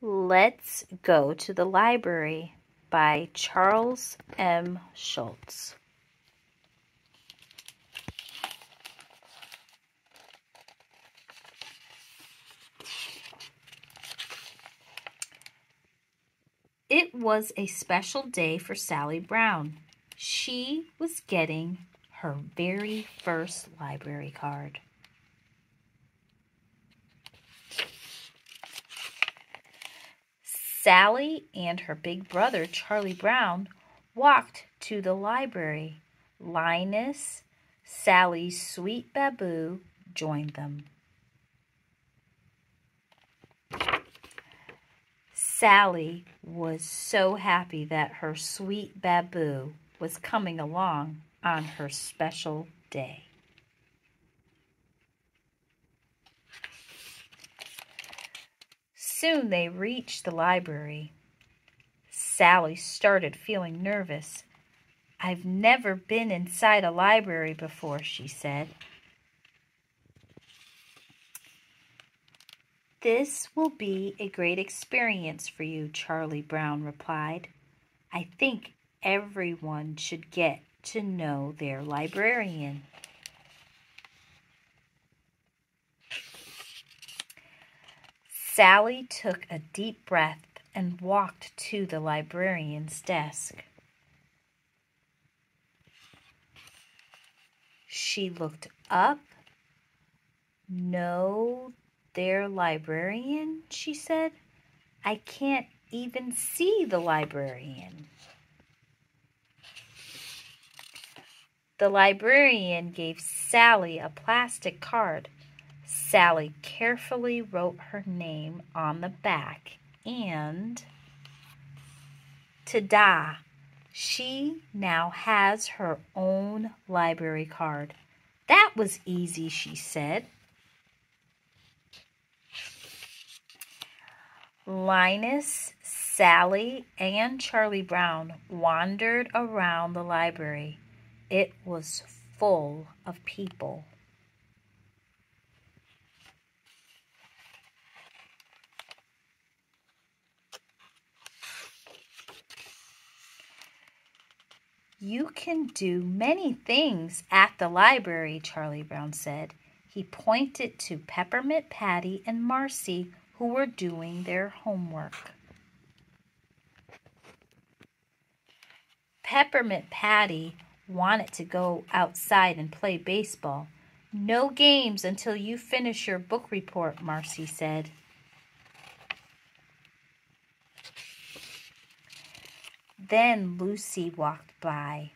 Let's Go to the Library by Charles M. Schulz. It was a special day for Sally Brown. She was getting her very first library card. Sally and her big brother, Charlie Brown, walked to the library. Linus, Sally's sweet Babboo, joined them. Sally was so happy that her sweet Babboo was coming along on her special day. Soon they reached the library. Sally started feeling nervous. "I've never been inside a library before," she said. "This will be a great experience for you," Charlie Brown replied. "I think everyone should get to know their librarian." Sally took a deep breath and walked to the librarian's desk. She looked up. "No, their librarian," she said. "I can't even see the librarian." The librarian gave Sally a plastic card. Sally carefully wrote her name on the back and ta-da! She now has her own library card. "That was easy," she said. Linus, Sally, and Charlie Brown wandered around the library. It was full of people. "You can do many things at the library," Charlie Brown said. He pointed to Peppermint Patty and Marcy, who were doing their homework. Peppermint Patty wanted to go outside and play baseball. "No games until you finish your book report," Marcy said. Then Lucy walked by.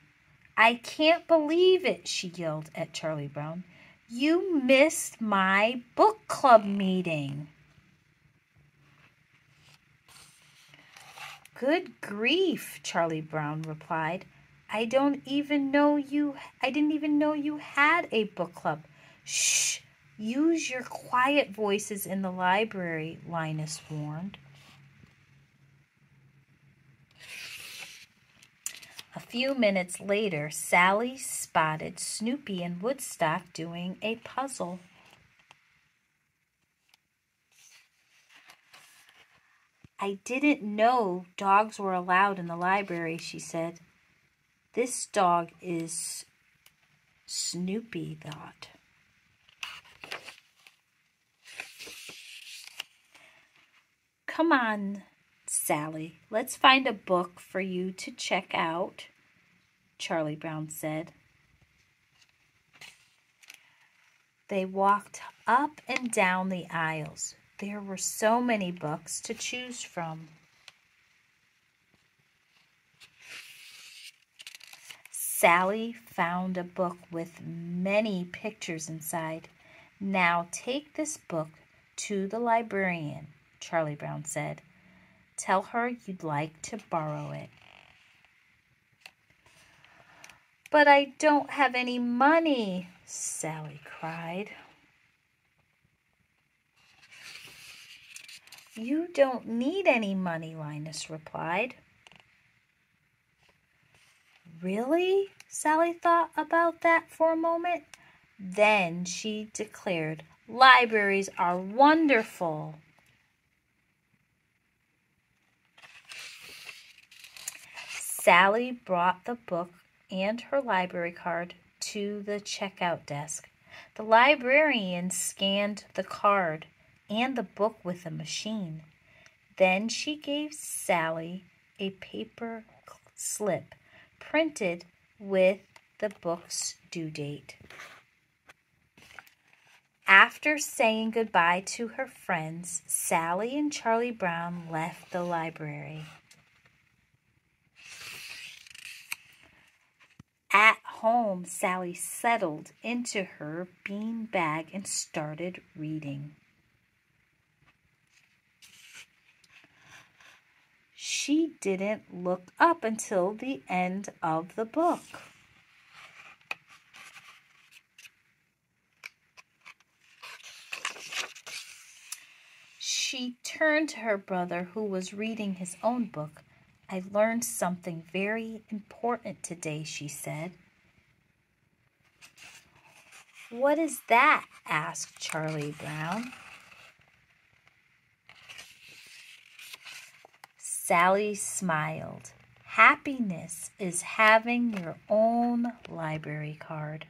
"I can't believe it," she yelled at Charlie Brown. "You missed my book club meeting." "Good grief," Charlie Brown replied. I didn't even know you had a book club." "Shh! Use your quiet voices in the library," Linus warned. A few minutes later, Sally spotted Snoopy and Woodstock doing a puzzle. "I didn't know dogs were allowed in the library," she said. "This dog is Snoopy," thought. "Come on, Sally, let's find a book for you to check out," Charlie Brown said. They walked up and down the aisles. There were so many books to choose from. Sally found a book with many pictures inside. "Now take this book to the librarian," Charlie Brown said. "Tell her you'd like to borrow it." "But I don't have any money," Sally cried. "You don't need any money," Linus replied. "Really?" Sally thought about that for a moment. Then she declared, "Libraries are wonderful." Sally brought the book and her library card to the checkout desk. The librarian scanned the card and the book with a machine. Then she gave Sally a paper slip printed with the book's due date. After saying goodbye to her friends, Sally and Charlie Brown left the library. At home, Sally settled into her bean bag and started reading. She didn't look up until the end of the book. She turned to her brother, who was reading his own book. "I learned something very important today," she said. "What is that?" asked Charlie Brown. Sally smiled. "Happiness is having your own library card."